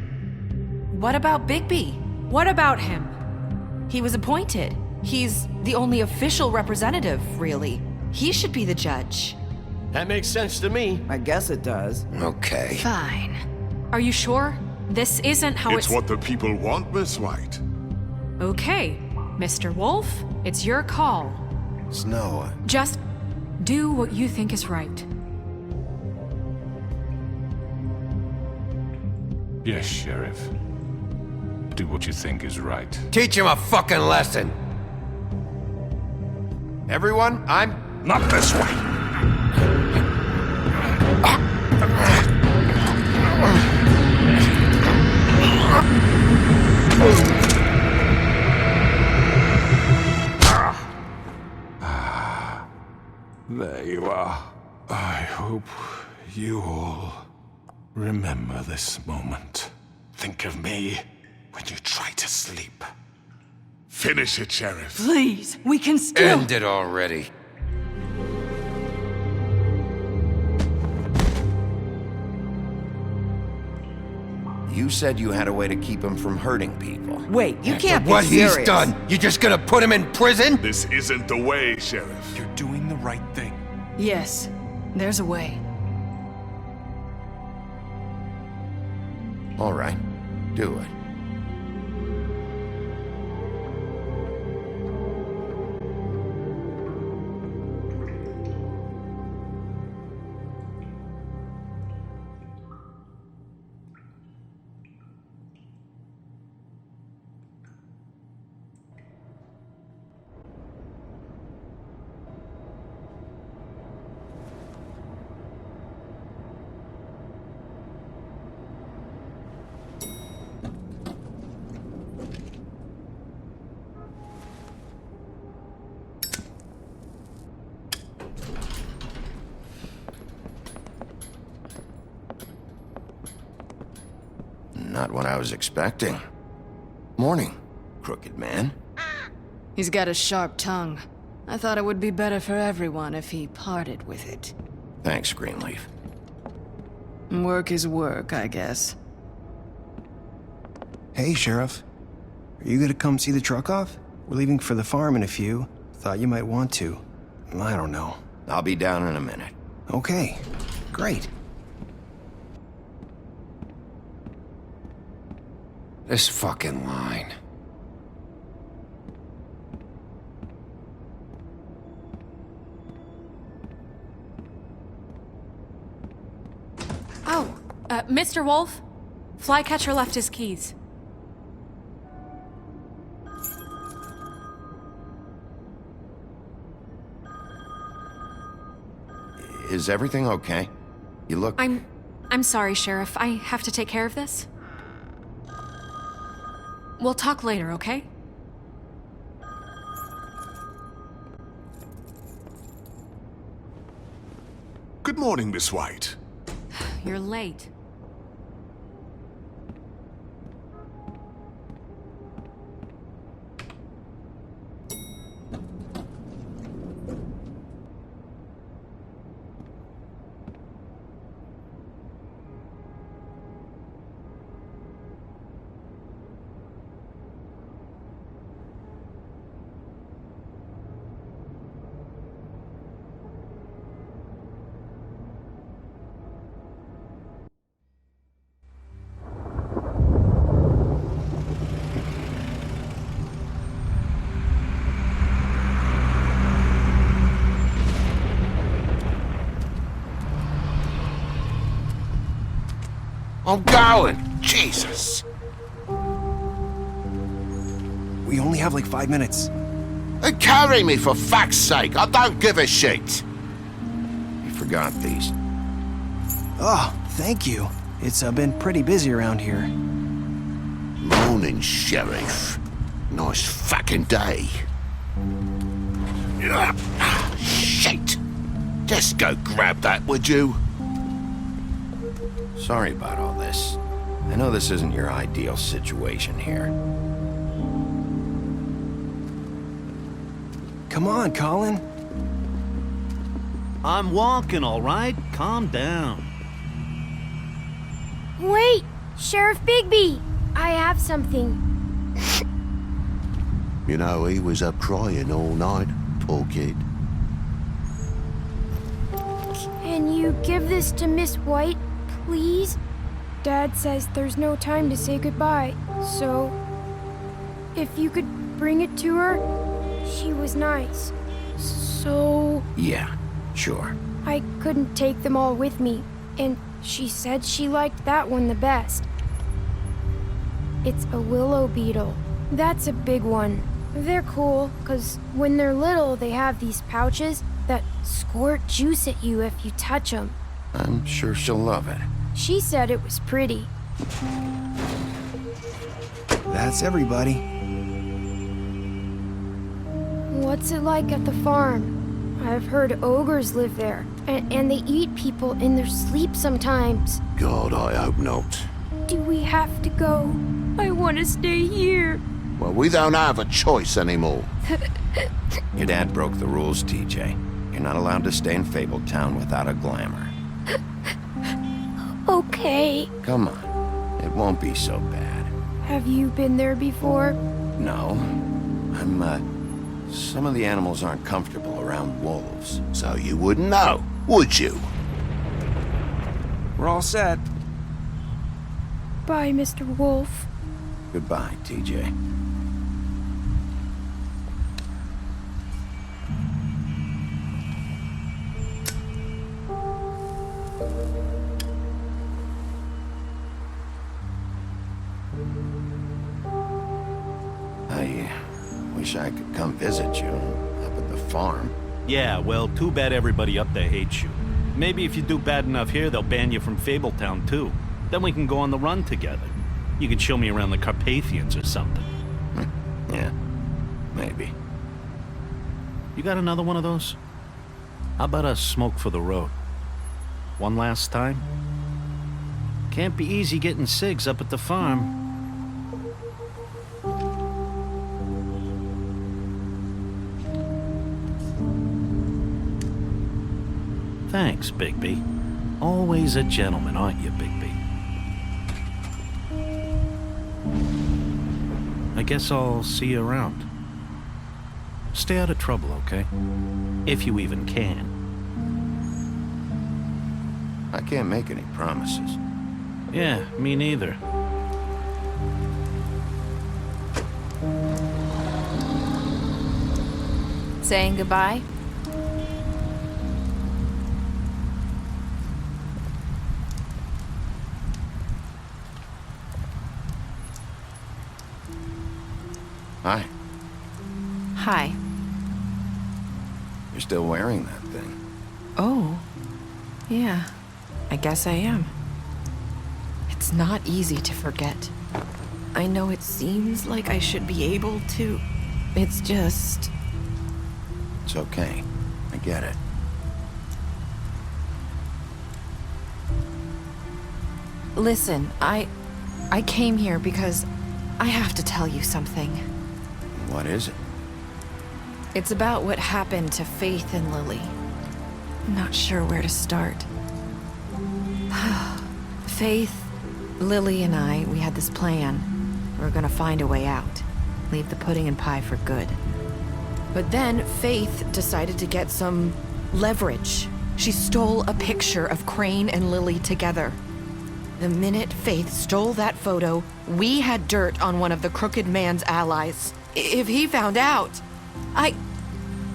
What about Bigby? What about him? He was appointed. He's the only official representative, really. He should be the judge. That makes sense to me. I guess it does. Okay. Fine. Are you sure? This isn't how It's what the people want, Miss White. Okay, Mr. Wolf, it's your call. Snow, Just do what you think is right. Yes, Sheriff. Do what you think is right. Teach him a fucking lesson. everyone, I'm... Not this way. There you are. I hope you all remember this moment. Think of me when you try to sleep. Finish it, Sheriff. Please, we can still... End it already. You said you had a way to keep him from hurting people. Wait, you can't be What serious. he's done, you just gonna put him in prison? This isn't the way, Sheriff. You're doing the right thing. Yes, there's a way. All right, do it. Not what I was expecting. Morning, crooked man. He's got a sharp tongue. I thought it would be better for everyone if he parted with it. Thanks, Greenleaf. Work is work, I guess. Hey, Sheriff. Are you gonna come see the truck off? We're leaving for the farm in a few. Thought you might want to. I don't know. I'll be down in a minute. Okay, great. This fucking line. Oh, Mr. Wolf, Flycatcher left his keys. Is everything okay? You look... I'm sorry, Sheriff. I have to take care of this. We'll talk later, okay? Good morning, Miss White. You're late. I'm going. Jesus. We only have like 5 minutes. Carry me for fuck's sake. I don't give a shit. You forgot these. Oh, thank you. It's been pretty busy around here. Morning, Sheriff. Nice fucking day. Shit. Just go grab that, would you? Sorry about all this. I know this isn't your ideal situation here. Come on, Colin. I'm walking, all right? Calm down. Wait! Sheriff Bigby! I have something. You know, he was up crying all night, poor kid. Can you give this to Miss White, please? Dad says there's no time to say goodbye, so... if you could bring it to her, she was nice. So... Yeah, sure. I couldn't take them all with me, and she said she liked that one the best. It's a willow beetle. That's a big one. They're cool, 'cause when they're little, they have these pouches that squirt juice at you if you touch them. I'm sure she'll love it. She said it was pretty. That's everybody. What's it like at the farm? I've heard ogres live there, and they eat people in their sleep sometimes. God, I hope not. Do we have to go? I want to stay here. Well, we don't have a choice anymore. Your dad broke the rules, TJ. You're not allowed to stay in Fabletown without a glamour. Okay. Come on. It won't be so bad. Have you been there before? No. Some of the animals aren't comfortable around wolves. So you wouldn't know, would you? We're all set. Bye, Mr. Wolf. Goodbye, TJ. I wish I could come visit you up at the farm. Yeah, well, too bad everybody up there hates you. Maybe if you do bad enough here, they'll ban you from Fabletown, too. Then we can go on the run together. You could show me around the Carpathians or something. Yeah, maybe. You got another one of those? How about a smoke for the road? One last time? Can't be easy getting cigs up at the farm. Thanks, Bigby. Always a gentleman, aren't you, Bigby? I guess I'll see you around. Stay out of trouble, okay? If you even can. I can't make any promises. Yeah, me neither. Saying goodbye? Hi. Hi. You're still wearing that thing. Oh. Yeah. I guess I am. It's not easy to forget. I know it seems like I should be able to. It's just... It's okay. I get it. Listen, I came here because I have to tell you something. What is it? It's about what happened to Faith and Lily. I'm not sure where to start. Faith, Lily, and I, we had this plan. We were gonna find a way out. Leave the pudding and pie for good. But then Faith decided to get some leverage. She stole a picture of Crane and Lily together. The minute Faith stole that photo, we had dirt on one of the Crooked Man's allies. If he found out, I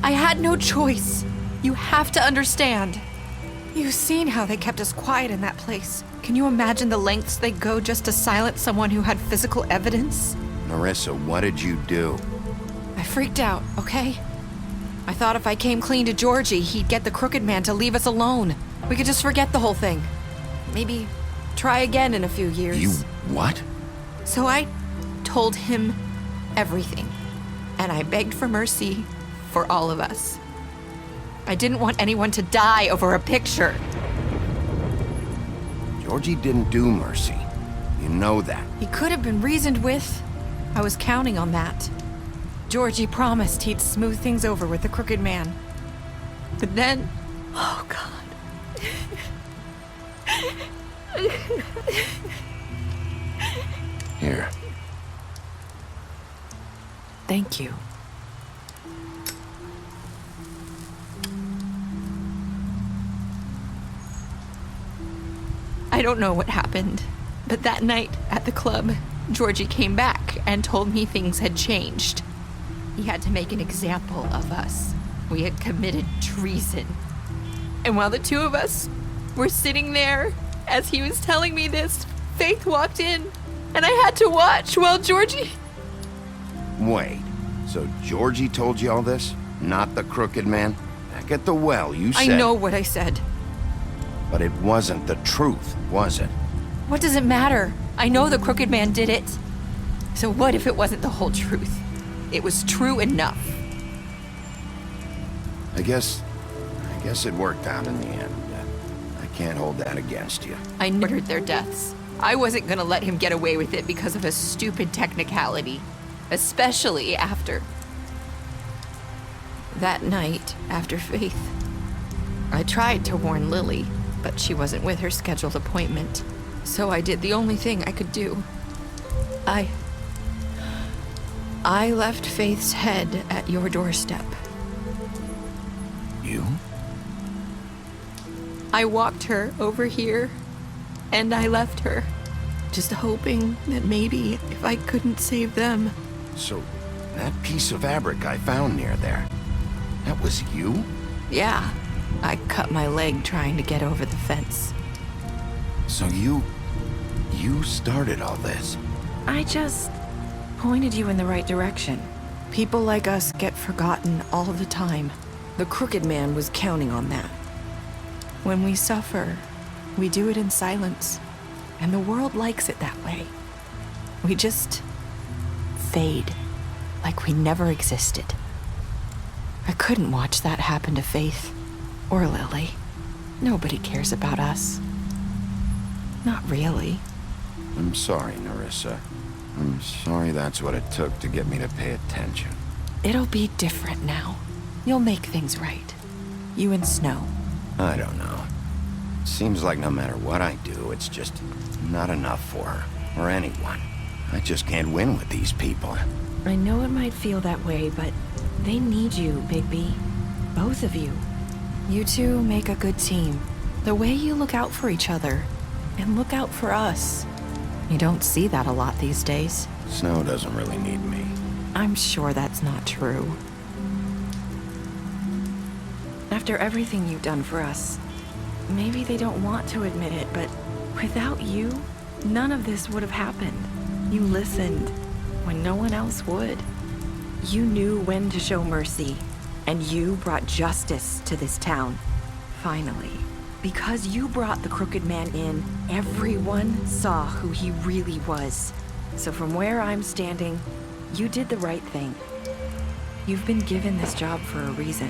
had no choice. You have to understand. You've seen how they kept us quiet in that place. Can you imagine the lengths they'd go just to silence someone who had physical evidence? Narissa, what did you do? I freaked out, okay? I thought if I came clean to Georgie, he'd get the Crooked Man to leave us alone. We could just forget the whole thing. Maybe try again in a few years. You what? So I told him everything. And I begged for mercy for all of us. I didn't want anyone to die over a picture. Georgie didn't do mercy. You know that. He could have been reasoned with. I was counting on that. Georgie promised he'd smooth things over with the Crooked Man. But then... Oh, God. Here. Thank you. I don't know what happened, but that night at the club, Georgie came back and told me things had changed. He had to make an example of us. We had committed treason. And while the two of us were sitting there, as he was telling me this, Faith walked in, and I had to watch while Georgie... Wait, so Georgie told you all this? Not the Crooked Man? Back at the well, you said... I know what I said. But it wasn't the truth, was it? What does it matter? I know the Crooked Man did it. So what if it wasn't the whole truth? It was true enough. I guess it worked out in the end. I can't hold that against you. I murdered their deaths. I wasn't gonna let him get away with it because of a stupid technicality. Especially after... that night, after Faith. I tried to warn Lily, but she wasn't with her scheduled appointment. So I did the only thing I could do. I left Faith's head at your doorstep. You? I walked her over here, and I left her, just hoping that maybe if I couldn't save them. So, that piece of fabric I found near there, that was you? Yeah, I cut my leg trying to get over the fence. So you started all this? I just pointed you in the right direction. People like us get forgotten all the time. The Crooked Man was counting on that. When we suffer, we do it in silence, and the world likes it that way. We just fade, like we never existed. I couldn't watch that happen to Faith, or Lily. Nobody cares about us. Not really. I'm sorry, Narissa. I'm sorry that's what it took to get me to pay attention. It'll be different now. You'll make things right. You and Snow. I don't know. Seems like no matter what I do, it's just not enough for her, or anyone. I just can't win with these people. I know it might feel that way, but they need you, Bigby. Both of you. You two make a good team. The way you look out for each other, and look out for us. You don't see that a lot these days. Snow doesn't really need me. I'm sure that's not true. After everything you've done for us, maybe they don't want to admit it, but without you, none of this would have happened. You listened when no one else would. You knew when to show mercy, and you brought justice to this town. Finally. Because you brought the Crooked Man in, everyone saw who he really was. So from where I'm standing, you did the right thing. You've been given this job for a reason.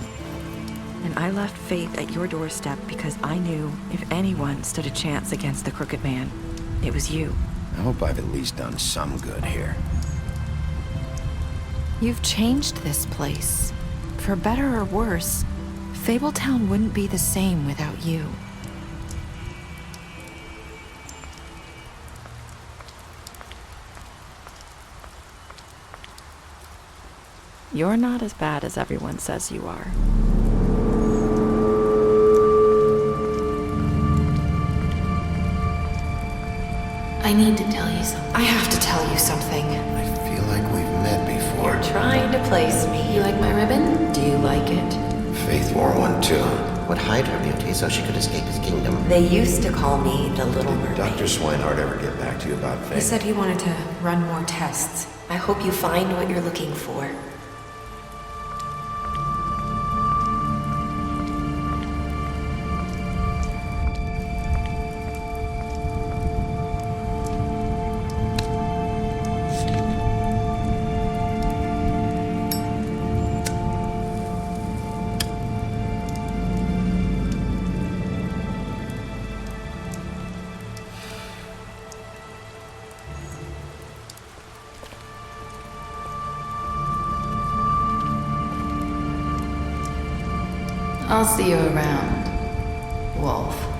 And I left Faith at your doorstep because I knew if anyone stood a chance against the Crooked Man, it was you. I hope I've at least done some good here. You've changed this place. For better or worse, Fabletown wouldn't be the same without you. You're not as bad as everyone says you are. I need to tell you something. I have to tell you something. I feel like we've met before. You're trying to place me. You like my ribbon? Do you like it? Faith wore one too. would hide her beauty so she could escape his kingdom. They used to call me the Little Mermaid. Dr. Swinehart ever get back to you about He Faye? said he wanted to run more tests. I hope you find what you're looking for. I'll see you around, Wolf.